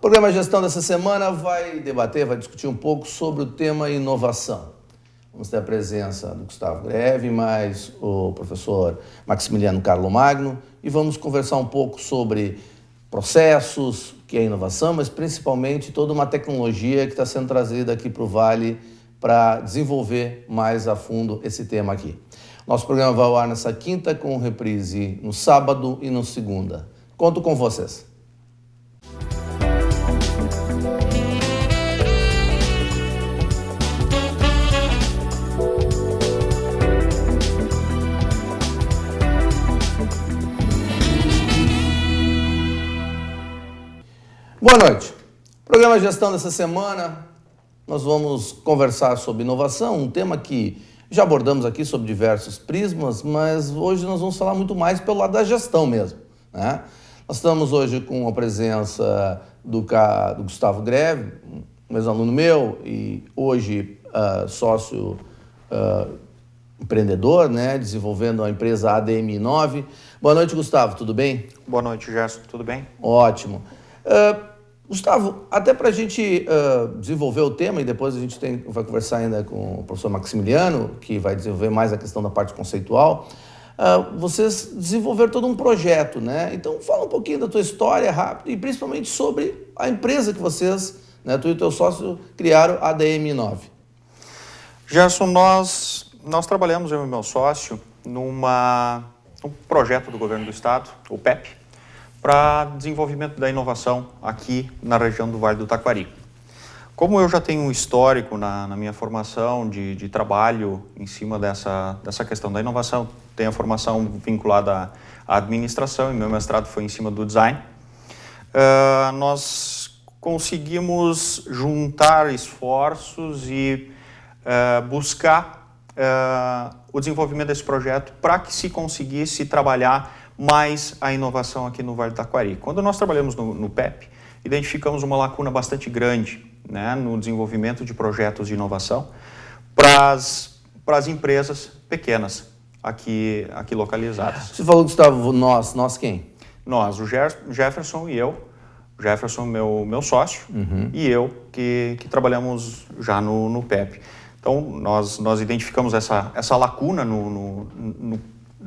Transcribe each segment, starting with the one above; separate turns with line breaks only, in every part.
programa Gestão dessa semana vai discutir um pouco sobre o tema inovação. Vamos ter a presença do Gustavo Greve, mais o professor Maximiliano Carlo Magno, e vamos conversar um pouco sobre processos, o que é inovação, mas principalmente toda uma tecnologia que está sendo trazida aqui para o Vale para desenvolver mais a fundo esse tema aqui. Nosso programa vai ao ar nessa quinta, com reprise no sábado e no segunda. Conto com vocês. Boa noite. Programa Gestão dessa semana, nós vamos conversar sobre inovação, um tema que já abordamos aqui sob diversos prismas, mas hoje nós vamos falar muito mais pelo lado da gestão mesmo, né? Nós estamos hoje com a presença do Gustavo Greve, um ex-aluno meu e hoje sócio empreendedor, né, desenvolvendo a empresa ADM9. Boa noite, Gustavo, tudo bem?
Boa noite, Gerson, tudo bem?
Ótimo. Gustavo, até para a gente desenvolver o tema, e depois a gente vai conversar ainda com o professor Maximiliano, que vai desenvolver mais a questão da parte conceitual, vocês desenvolveram todo um projeto, né? Então fala um pouquinho da tua história rápido e principalmente sobre a empresa que vocês, né, tu e o teu sócio, criaram, a ADM9.
Gerson, nós trabalhamos, eu e meu sócio, num projeto do governo do estado, o PEP, para desenvolvimento da inovação aqui na região do Vale do Taquari. Como eu já tenho um histórico na minha formação de trabalho em cima dessa questão da inovação, tenho a formação vinculada à administração e meu mestrado foi em cima do design, nós conseguimos juntar esforços e buscar o desenvolvimento desse projeto para que se conseguisse trabalhar mais a inovação aqui no Vale do Taquari. Quando nós trabalhamos no PEP, identificamos uma lacuna bastante grande, né, no desenvolvimento de projetos de inovação para as empresas pequenas aqui localizadas.
Você falou, Gustavo, nós quem?
Nós, o Jefferson e eu, o Jefferson, meu sócio, e eu, que trabalhamos já no PEP. Então, nós identificamos essa lacuna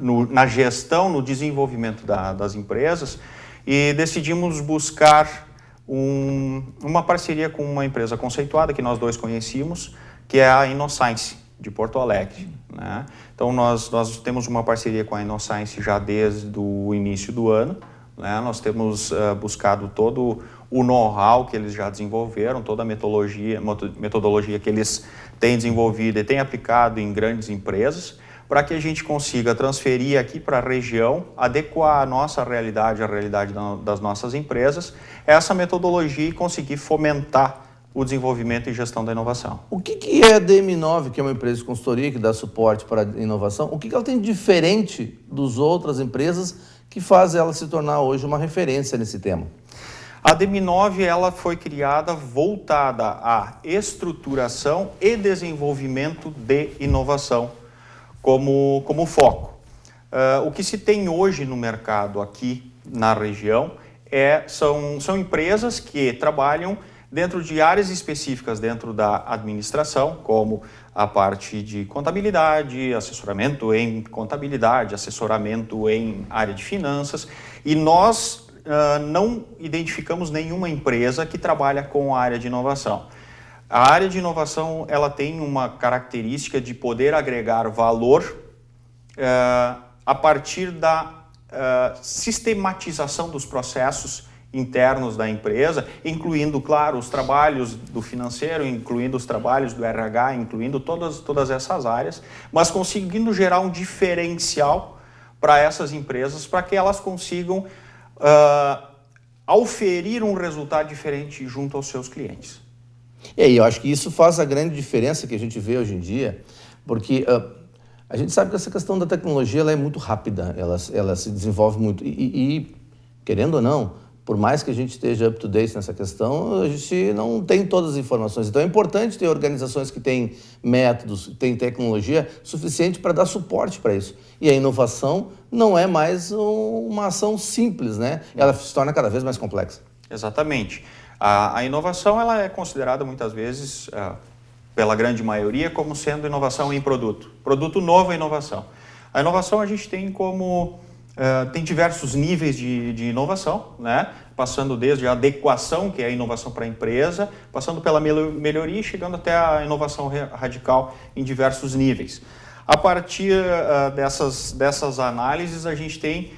na gestão, no desenvolvimento das empresas e decidimos buscar uma parceria com uma empresa conceituada que nós dois conhecíamos, que é a InnoScience, de Porto Alegre, né? Então, nós temos uma parceria com a InnoScience já desde o início do ano, né? Nós temos buscado todo o know-how que eles já desenvolveram, toda a metodologia que eles têm desenvolvido e têm aplicado em grandes empresas, para que a gente consiga transferir aqui para a região, adequar a nossa realidade, a realidade das nossas empresas, essa metodologia e conseguir fomentar o desenvolvimento e gestão da inovação.
O que é a ADM9, que é uma empresa de consultoria que dá suporte para a inovação? O que ela tem de diferente das outras empresas que faz ela se tornar hoje uma referência nesse tema?
A ADM9 ela foi criada voltada à estruturação e desenvolvimento de inovação como foco. O que se tem hoje no mercado aqui na região são empresas que trabalham dentro de áreas específicas dentro da administração, como a parte de contabilidade, assessoramento em contabilidade, assessoramento em área de finanças, e nós não identificamos nenhuma empresa que trabalha com a área de inovação. A área de inovação ela tem uma característica de poder agregar valor a partir da sistematização dos processos internos da empresa, incluindo, claro, os trabalhos do financeiro, incluindo os trabalhos do RH, incluindo todas essas áreas, mas conseguindo gerar um diferencial para essas empresas, para que elas consigam auferir um resultado diferente junto aos seus clientes.
E aí, eu acho que isso faz a grande diferença que a gente vê hoje em dia, porque a gente sabe que essa questão da tecnologia ela é muito rápida, ela se desenvolve muito e, querendo ou não, por mais que a gente esteja up-to-date nessa questão, a gente não tem todas as informações. Então é importante ter organizações que têm métodos, têm tecnologia suficiente para dar suporte para isso. E a inovação não é mais uma ação simples, né? Ela se torna cada vez mais complexa.
Exatamente. A inovação ela é considerada muitas vezes, pela grande maioria, como sendo inovação em produto. Produto novo é inovação. A inovação a gente tem como... tem diversos níveis de inovação, né? Passando desde a adequação, que é a inovação para a empresa, passando pela melhoria e chegando até a inovação radical em diversos níveis. A partir dessas análises, a gente tem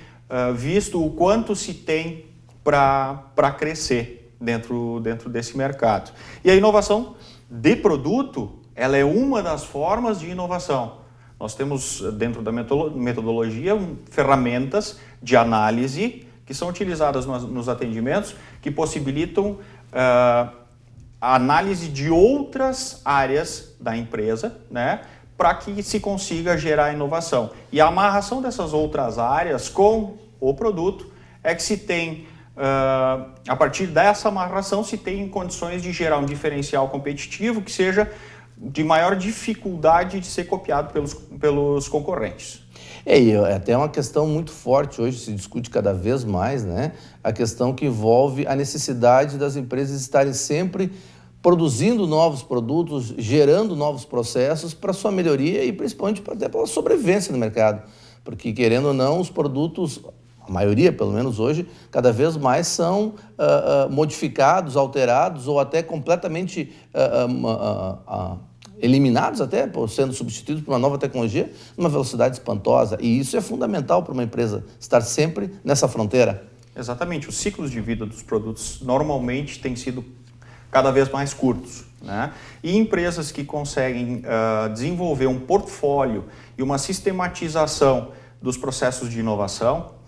visto o quanto se tem para crescer dentro desse mercado. E a inovação de produto, ela é uma das formas de inovação. Nós temos, dentro da metodologia, ferramentas de análise que são utilizadas nos atendimentos que possibilitam a análise de outras áreas da empresa, né, para que se consiga gerar inovação. E a amarração dessas outras áreas com o produto é que se tem, a partir dessa amarração, se tem condições de gerar um diferencial competitivo que seja de maior dificuldade de ser copiado pelos concorrentes.
E até uma questão muito forte hoje, se discute cada vez mais, né? A questão que envolve a necessidade das empresas estarem sempre produzindo novos produtos, gerando novos processos para sua melhoria e principalmente até pela sobrevivência no mercado. Porque, querendo ou não, os produtos, a maioria, pelo menos hoje, cada vez mais são modificados, alterados ou até completamente eliminados, até sendo substituídos por uma nova tecnologia, numa velocidade espantosa. E isso é fundamental para uma empresa estar sempre nessa fronteira.
Exatamente. Os ciclos de vida dos produtos normalmente têm sido cada vez mais curtos, né? E empresas que conseguem desenvolver um portfólio e uma sistematização dos processos de inovação,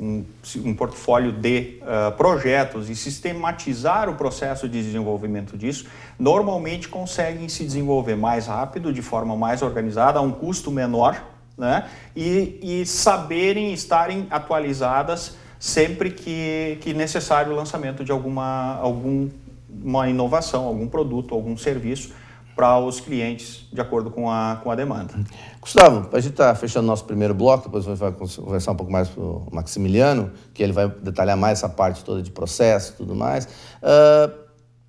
um portfólio de projetos e sistematizar o processo de desenvolvimento disso, normalmente conseguem se desenvolver mais rápido, de forma mais organizada, a um custo menor, né? E saberem estarem atualizadas sempre que necessário o lançamento de alguma inovação, algum produto, algum serviço para os clientes, de acordo com a demanda.
Gustavo, a gente está fechando nosso primeiro bloco, depois a gente vai conversar um pouco mais com o Maximiliano, que ele vai detalhar mais essa parte toda de processo e tudo mais.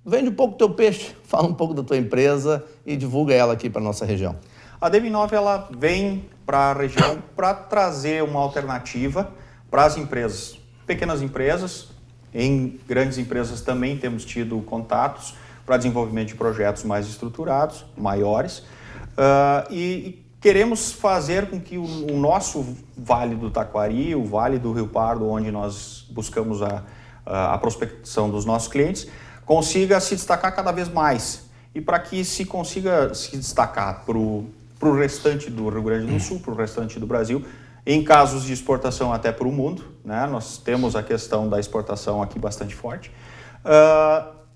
Vende um pouco do teu peixe, fala um pouco da tua empresa e divulga ela aqui para a nossa região.
A DM9 ela vem para a região para trazer uma alternativa para as empresas, pequenas empresas. Em grandes empresas também temos tido contatos para desenvolvimento de projetos mais estruturados, maiores, e queremos fazer com que o nosso Vale do Taquari, o Vale do Rio Pardo, onde nós buscamos a prospecção dos nossos clientes, consiga se destacar cada vez mais. E para que se consiga se destacar para o restante do Rio Grande do Sul, para o restante do Brasil, em casos de exportação até para o mundo, né? Nós temos a questão da exportação aqui bastante forte,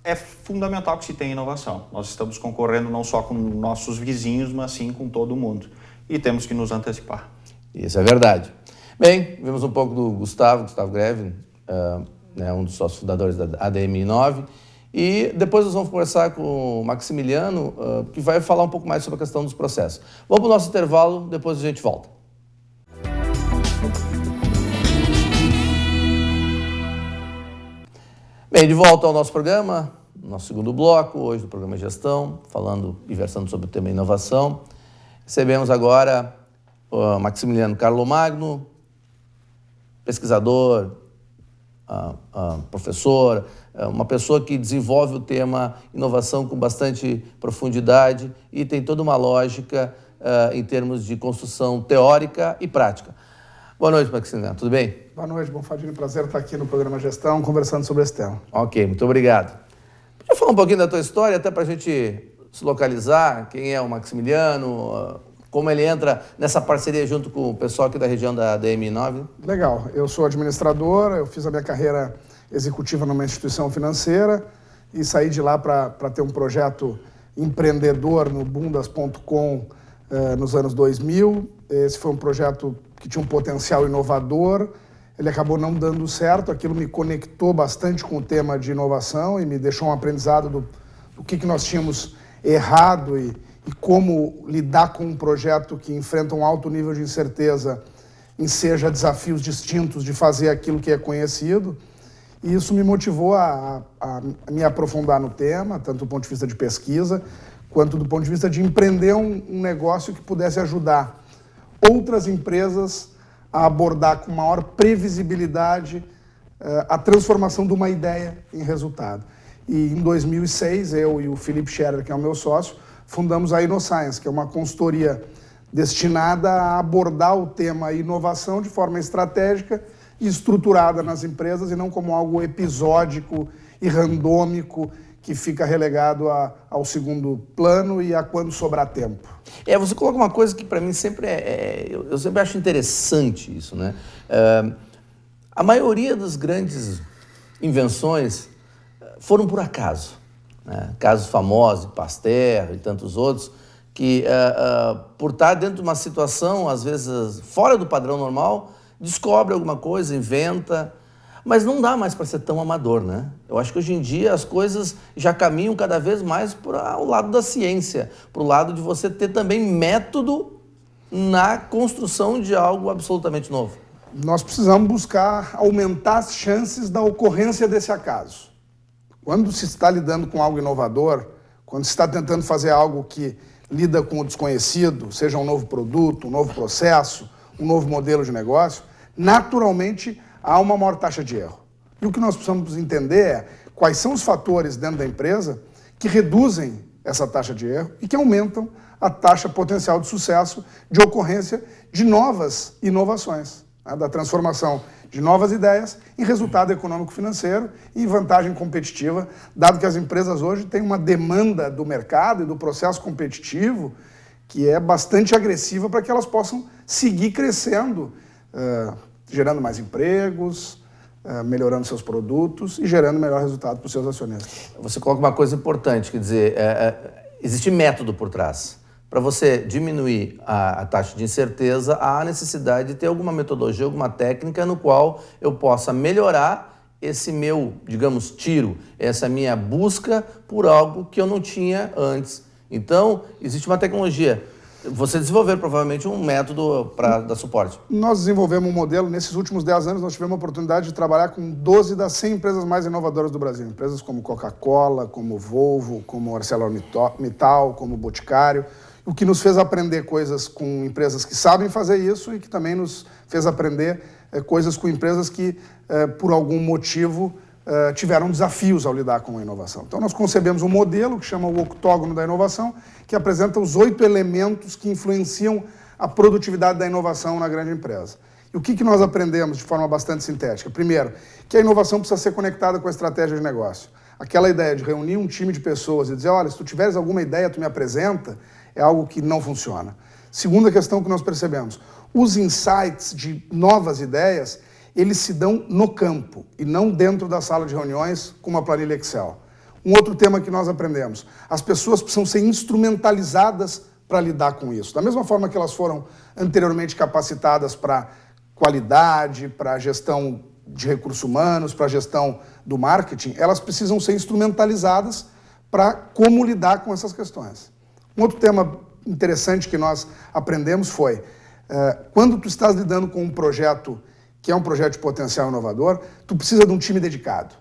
é fundamental que se tenha inovação. Nós estamos concorrendo não só com nossos vizinhos, mas sim com todo mundo. E temos que nos antecipar.
Isso é verdade. Bem, vimos um pouco do Gustavo Greve, um dos sócios fundadores da ADM9. E depois nós vamos conversar com o Maximiliano, que vai falar um pouco mais sobre a questão dos processos. Vamos para o nosso intervalo, depois a gente volta. Bem, de volta ao nosso programa, nosso segundo bloco, hoje do programa Gestão, falando e versando sobre o tema inovação. Recebemos agora o Maximiliano Carlo Magno, pesquisador, professor, uma pessoa que desenvolve o tema inovação com bastante profundidade e tem toda uma lógica em termos de construção teórica e prática. Boa noite, Maximiliano. Tudo bem?
Boa noite, Bonfadini. Prazer estar aqui no programa Gestão, conversando sobre esse tema.
Ok, muito obrigado. Podia falar um pouquinho da tua história, até para a gente se localizar, quem é o Maximiliano, como ele entra nessa parceria junto com o pessoal aqui da região da DM9?
Legal. Eu sou administrador, eu fiz a minha carreira executiva numa instituição financeira e saí de lá para ter um projeto empreendedor no bundas.com nos anos 2000. Esse foi um projeto que tinha um potencial inovador, ele acabou não dando certo, aquilo me conectou bastante com o tema de inovação e me deixou um aprendizado do que nós tínhamos errado e como lidar com um projeto que enfrenta um alto nível de incerteza, enseja desafios distintos de fazer aquilo que é conhecido. E isso me motivou a me aprofundar no tema, tanto do ponto de vista de pesquisa, quanto do ponto de vista de empreender um negócio que pudesse ajudar outras empresas a abordar com maior previsibilidade a transformação de uma ideia em resultado. E em 2006, eu e o Felipe Scherer, que é o meu sócio, fundamos a InnoScience, que é uma consultoria destinada a abordar o tema inovação de forma estratégica e estruturada nas empresas e não como algo episódico e randômico que fica relegado ao segundo plano e a quando sobrar tempo.
Você coloca uma coisa que para mim sempre eu sempre acho interessante isso, né? A maioria das grandes invenções foram por acaso, né? Casos famosos, Pasteur e tantos outros, que por estar dentro de uma situação, às vezes fora do padrão normal, descobre alguma coisa, inventa, mas não dá mais para ser tão amador, né? Eu acho que hoje em dia as coisas já caminham cada vez mais para o lado da ciência, para o lado de você ter também método na construção de algo absolutamente novo.
Nós precisamos buscar aumentar as chances da ocorrência desse acaso. Quando se está lidando com algo inovador, quando se está tentando fazer algo que lida com o desconhecido, seja um novo produto, um novo processo, um novo modelo de negócio, naturalmente há uma maior taxa de erro. E o que nós precisamos entender é quais são os fatores dentro da empresa que reduzem essa taxa de erro e que aumentam a taxa potencial de sucesso de ocorrência de novas inovações, né, da transformação de novas ideias em resultado econômico-financeiro e vantagem competitiva, dado que as empresas hoje têm uma demanda do mercado e do processo competitivo que é bastante agressiva para que elas possam seguir crescendo, gerando mais empregos, melhorando seus produtos e gerando melhor resultado para os seus acionistas.
Você coloca uma coisa importante, quer dizer, existe método por trás. Para você diminuir a taxa de incerteza, há necessidade de ter alguma metodologia, alguma técnica no qual eu possa melhorar esse meu, digamos, tiro, essa minha busca por algo que eu não tinha antes. Então, existe uma tecnologia. Você desenvolveu provavelmente um método para dar suporte.
Nós desenvolvemos um modelo, nesses últimos 10 anos nós tivemos a oportunidade de trabalhar com 12 das 100 empresas mais inovadoras do Brasil. Empresas como Coca-Cola, como Volvo, como ArcelorMittal, como Boticário, o que nos fez aprender coisas com empresas que sabem fazer isso e que também nos fez aprender coisas com empresas que, por algum motivo, tiveram desafios ao lidar com a inovação. Então, nós concebemos um modelo que chama o octógono da inovação, que apresenta os 8 elementos que influenciam a produtividade da inovação na grande empresa. E o que nós aprendemos de forma bastante sintética? Primeiro, que a inovação precisa ser conectada com a estratégia de negócio. Aquela ideia de reunir um time de pessoas e dizer, olha, se tu tiveres alguma ideia, tu me apresenta, é algo que não funciona. Segunda questão que nós percebemos, os insights de novas ideias, eles se dão no campo e não dentro da sala de reuniões com uma planilha Excel. Um outro tema que nós aprendemos, as pessoas precisam ser instrumentalizadas para lidar com isso. Da mesma forma que elas foram anteriormente capacitadas para qualidade, para gestão de recursos humanos, para gestão do marketing, elas precisam ser instrumentalizadas para como lidar com essas questões. Um outro tema interessante que nós aprendemos foi, quando tu estás lidando com um projeto que é um projeto de potencial inovador, tu precisa de um time dedicado.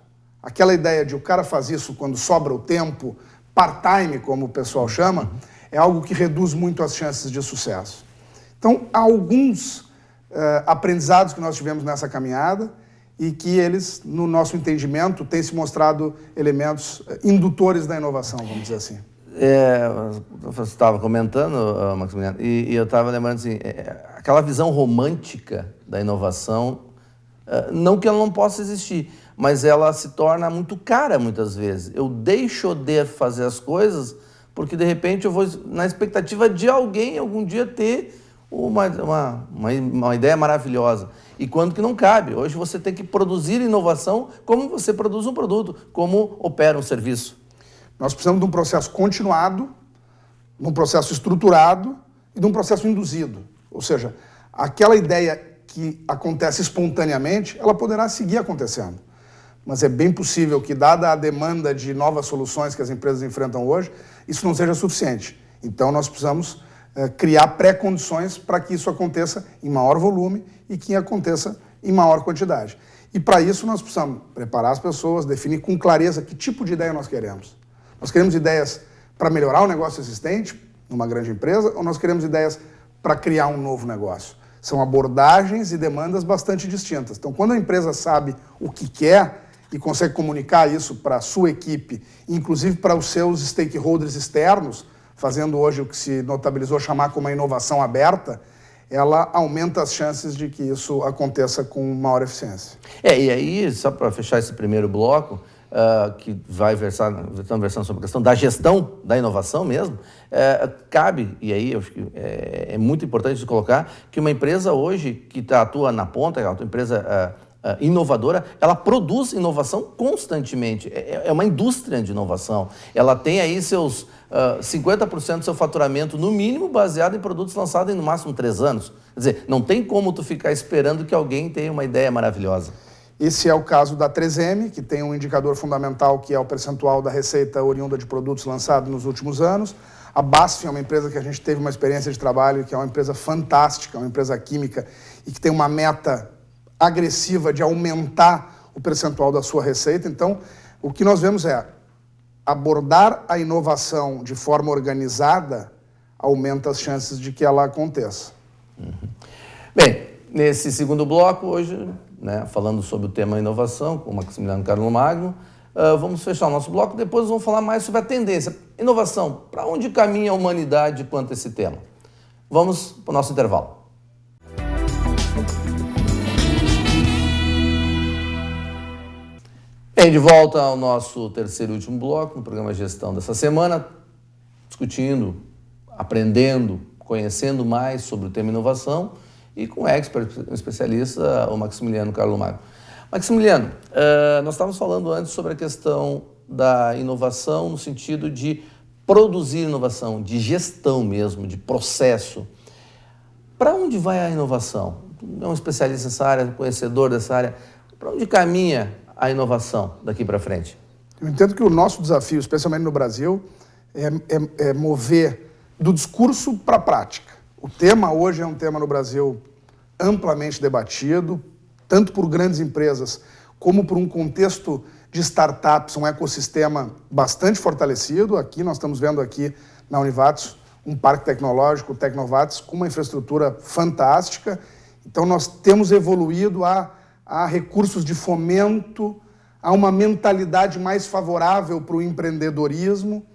Aquela ideia de o cara faz isso quando sobra o tempo, part-time, como o pessoal chama, é algo que reduz muito as chances de sucesso. Então, há alguns aprendizados que nós tivemos nessa caminhada e que eles, no nosso entendimento, têm se mostrado elementos indutores da inovação, vamos dizer assim.
Você estava comentando, Maximiliano, e eu estava lembrando assim, aquela visão romântica da inovação, não que ela não possa existir, mas ela se torna muito cara muitas vezes. Eu deixo de fazer as coisas porque, de repente, eu vou na expectativa de alguém algum dia ter uma ideia maravilhosa. E quando que não cabe? Hoje você tem que produzir inovação como você produz um produto, como opera um serviço.
Nós precisamos de um processo continuado, de um processo estruturado e de um processo induzido. Ou seja, aquela ideia que acontece espontaneamente, ela poderá seguir acontecendo. Mas é bem possível que, dada a demanda de novas soluções que as empresas enfrentam hoje, isso não seja suficiente. Então, nós precisamos criar pré-condições para que isso aconteça em maior volume e que aconteça em maior quantidade. E para isso nós precisamos preparar as pessoas, definir com clareza que tipo de ideia nós queremos. Nós queremos ideias para melhorar o negócio existente numa grande empresa ou nós queremos ideias para criar um novo negócio? São abordagens e demandas bastante distintas. Então, quando a empresa sabe o que quer e consegue comunicar isso para a sua equipe, inclusive para os seus stakeholders externos, fazendo hoje o que se notabilizou chamar como uma inovação aberta, ela aumenta as chances de que isso aconteça com maior eficiência.
E aí, só para fechar esse primeiro bloco, que vai versando sobre a questão da gestão da inovação mesmo, cabe, e aí eu acho que é muito importante de colocar, que uma empresa hoje que atua na ponta, é uma empresa inovadora, ela produz inovação constantemente. É uma indústria de inovação. Ela tem aí seus 50% do seu faturamento, no mínimo, baseado em produtos lançados em, no máximo, 3 anos. Quer dizer, não tem como tu ficar esperando que alguém tenha uma ideia maravilhosa.
Esse é o caso da 3M, que tem um indicador fundamental que é o percentual da receita oriunda de produtos lançados nos últimos anos. A BASF é uma empresa que a gente teve uma experiência de trabalho, que é uma empresa fantástica, uma empresa química, e que tem uma meta agressiva de aumentar o percentual da sua receita. Então, o que nós vemos é abordar a inovação de forma organizada aumenta as chances de que ela aconteça.
Bem, nesse segundo bloco, hoje, falando sobre o tema inovação, com o Maximiliano Carlo Magno, vamos fechar o nosso bloco, depois vamos falar mais sobre a tendência. Inovação, para onde caminha a humanidade quanto a esse tema? Vamos para o nosso intervalo. Bem, de volta ao nosso terceiro e último bloco, no programa Gestão dessa semana, discutindo, aprendendo, conhecendo mais sobre o tema inovação e com o expert, um especialista, o Maximiliano Carlo Magno. Maximiliano, nós estávamos falando antes sobre a questão da inovação no sentido de produzir inovação, de gestão mesmo, de processo. Para onde vai a inovação? Tu é um especialista nessa área, conhecedor dessa área. Para onde caminha a inovação daqui para frente?
Eu entendo que o nosso desafio, especialmente no Brasil, é mover do discurso para a prática. O tema hoje é um tema no Brasil amplamente debatido, tanto por grandes empresas como por um contexto de startups, um ecossistema bastante fortalecido. Aqui nós estamos vendo aqui na Univates um parque tecnológico, o Tecnovates, com uma infraestrutura fantástica. Então nós temos evoluído a recursos de fomento, a uma mentalidade mais favorável para o empreendedorismo.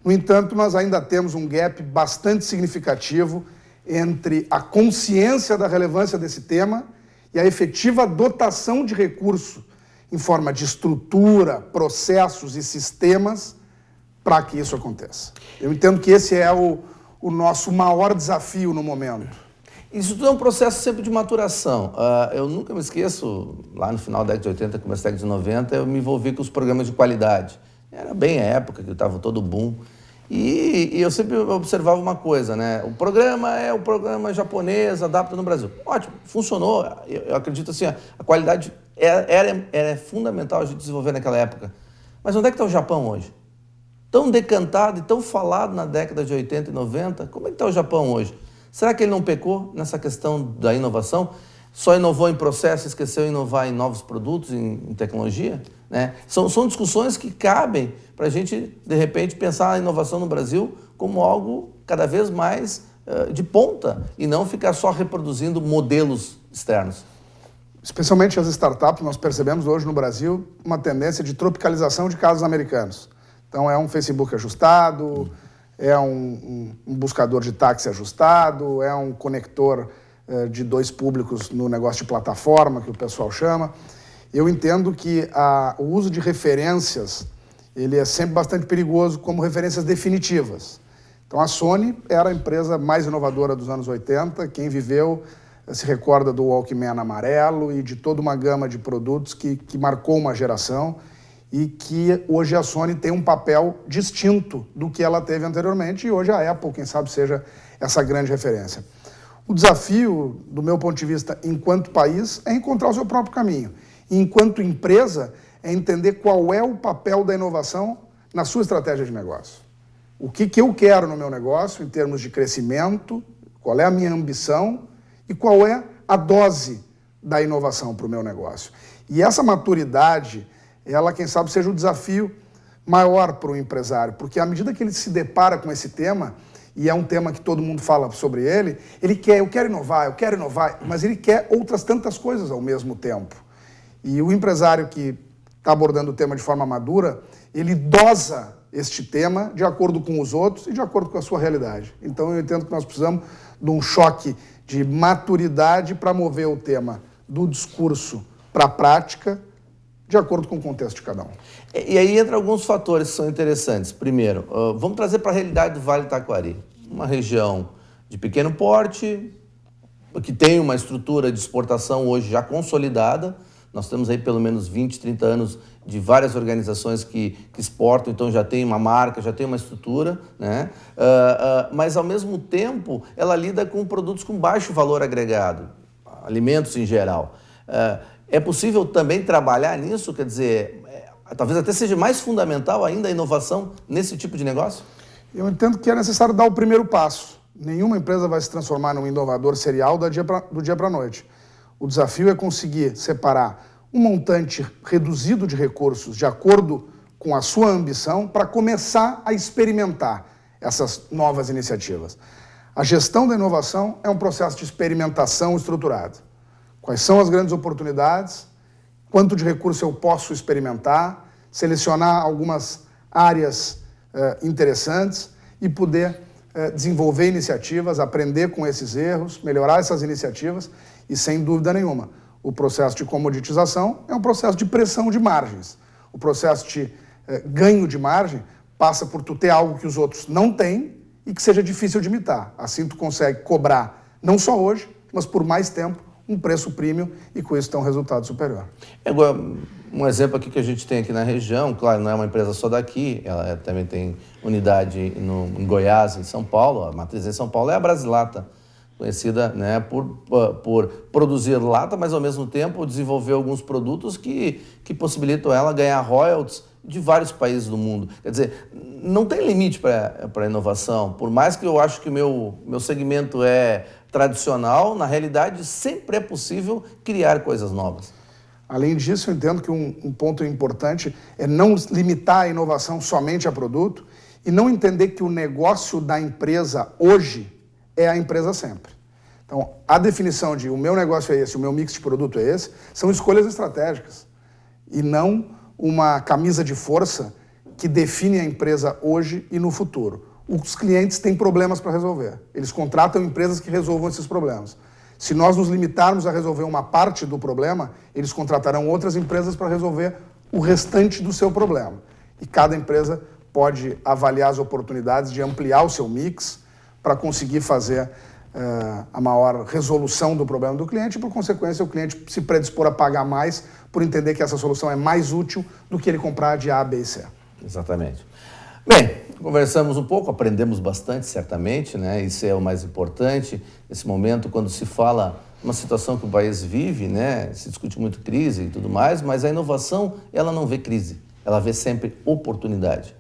No entanto, nós ainda temos um gap bastante significativo entre a consciência da relevância desse tema e a efetiva dotação de recurso em forma de estrutura, processos e sistemas para que isso aconteça. Eu entendo que esse é o nosso maior desafio no momento.
Isso tudo é um processo sempre de maturação. Eu nunca me esqueço, lá no final da década de 80, começo da década de 90, eu me envolvi com os programas de qualidade. Era bem a época que estava todo boom. E eu sempre observava uma coisa, O programa é o programa japonês, adapta no Brasil. Ótimo, funcionou. Eu acredito assim, a qualidade era fundamental a gente desenvolver naquela época. Mas onde é que está o Japão hoje? Tão decantado e tão falado na década de 80 e 90, como é que está o Japão hoje? Será que ele não pecou nessa questão da inovação? Só inovou em processo, esqueceu de inovar em novos produtos, em tecnologia? São discussões que cabem para a gente, de repente, pensar a inovação no Brasil como algo cada vez mais de ponta e não ficar só reproduzindo modelos externos.
Especialmente as startups, nós percebemos hoje no Brasil uma tendência de tropicalização de casos americanos. Então é um Facebook ajustado, é um buscador de táxi ajustado, é um conector de 2 públicos no negócio de plataforma, que o pessoal chama. Eu entendo que o uso de referências ele é sempre bastante perigoso como referências definitivas. Então a Sony era a empresa mais inovadora dos anos 80, quem viveu se recorda do Walkman amarelo e de toda uma gama de produtos que marcou uma geração e que hoje a Sony tem um papel distinto do que ela teve anteriormente e hoje a Apple, quem sabe, seja essa grande referência. O desafio, do meu ponto de vista, enquanto país, é encontrar o seu próprio caminho. E, enquanto empresa, é entender qual é o papel da inovação na sua estratégia de negócio. O que eu quero no meu negócio, em termos de crescimento, qual é a minha ambição e qual é a dose da inovação para o meu negócio. E essa maturidade, ela, quem sabe, seja o desafio maior para o empresário, porque à medida que ele se depara com esse tema, e é um tema que todo mundo fala sobre ele quer, eu quero inovar, mas ele quer outras tantas coisas ao mesmo tempo. E o empresário que está abordando o tema de forma madura, ele dosa este tema de acordo com os outros e de acordo com a sua realidade. Então eu entendo que nós precisamos de um choque de maturidade para mover o tema do discurso para a prática, de acordo com o contexto de cada um.
E aí entra alguns fatores que são interessantes. Primeiro, vamos trazer para a realidade do Vale do Taquari, uma região de pequeno porte, que tem uma estrutura de exportação hoje já consolidada. Nós temos aí pelo menos 20, 30 anos de várias organizações que exportam, então já tem uma marca, já tem uma estrutura, né? Mas, ao mesmo tempo, ela lida com produtos com baixo valor agregado, alimentos em geral. É possível também trabalhar nisso? Quer dizer, talvez até seja mais fundamental ainda a inovação nesse tipo de negócio?
Eu entendo que é necessário dar o primeiro passo. Nenhuma empresa vai se transformar num inovador serial do dia para a noite. O desafio é conseguir separar um montante reduzido de recursos de acordo com a sua ambição para começar a experimentar essas novas iniciativas. A gestão da inovação é um processo de experimentação estruturado. Quais são as grandes oportunidades? Quanto de recurso eu posso experimentar? Selecionar algumas áreas interessantes e poder desenvolver iniciativas, aprender com esses erros, melhorar essas iniciativas e, sem dúvida nenhuma, o processo de comoditização é um processo de pressão de margens. O processo de ganho de margem passa por tu ter algo que os outros não têm e que seja difícil de imitar. Assim tu consegue cobrar, não só hoje, mas por mais tempo, um preço premium e com isso ter um resultado superior.
Um exemplo aqui que a gente tem aqui na região, claro, não é uma empresa só daqui, ela também tem unidade em Goiás, em São Paulo, a matriz em São Paulo é a Brasilata, conhecida, né, por produzir lata, mas ao mesmo tempo desenvolver alguns produtos que possibilitam ela ganhar royalties de vários países do mundo. Quer dizer, não tem limite para a inovação. Por mais que eu acho que o meu segmento é tradicional, na realidade sempre é possível criar coisas novas.
Além disso, eu entendo que um ponto importante é não limitar a inovação somente a produto e não entender que o negócio da empresa hoje é a empresa sempre. Então, a definição de o meu negócio é esse, o meu mix de produto é esse, são escolhas estratégicas e não uma camisa de força que define a empresa hoje e no futuro. Os clientes têm problemas para resolver. Eles contratam empresas que resolvam esses problemas. Se nós nos limitarmos a resolver uma parte do problema, eles contratarão outras empresas para resolver o restante do seu problema. E cada empresa pode avaliar as oportunidades de ampliar o seu mix para conseguir fazer a maior resolução do problema do cliente e, por consequência, o cliente se predispor a pagar mais por entender que essa solução é mais útil do que ele comprar de A, B e C.
Exatamente. Bem, conversamos um pouco, aprendemos bastante, certamente, né? Isso é o mais importante. Nesse momento, quando se fala uma situação que o país vive, né? Se discute muito crise e tudo mais, mas a inovação, ela não vê crise, ela vê sempre oportunidade.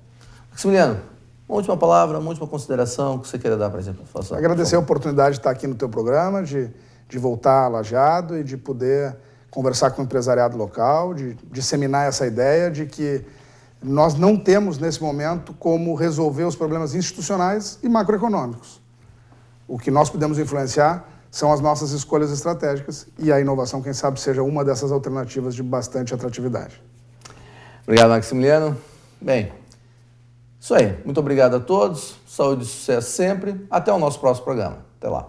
Maximiliano, uma última palavra, uma última consideração que você queira dar para a gente?
Agradecer a oportunidade de estar aqui no teu programa, de voltar a Lajeado e de poder conversar com o empresariado local, de disseminar essa ideia de que nós não temos, nesse momento, como resolver os problemas institucionais e macroeconômicos. O que nós podemos influenciar são as nossas escolhas estratégicas e a inovação, quem sabe, seja uma dessas alternativas de bastante atratividade.
Obrigado, Maximiliano. Bem, isso aí. Muito obrigado a todos. Saúde e sucesso sempre. Até o nosso próximo programa. Até lá.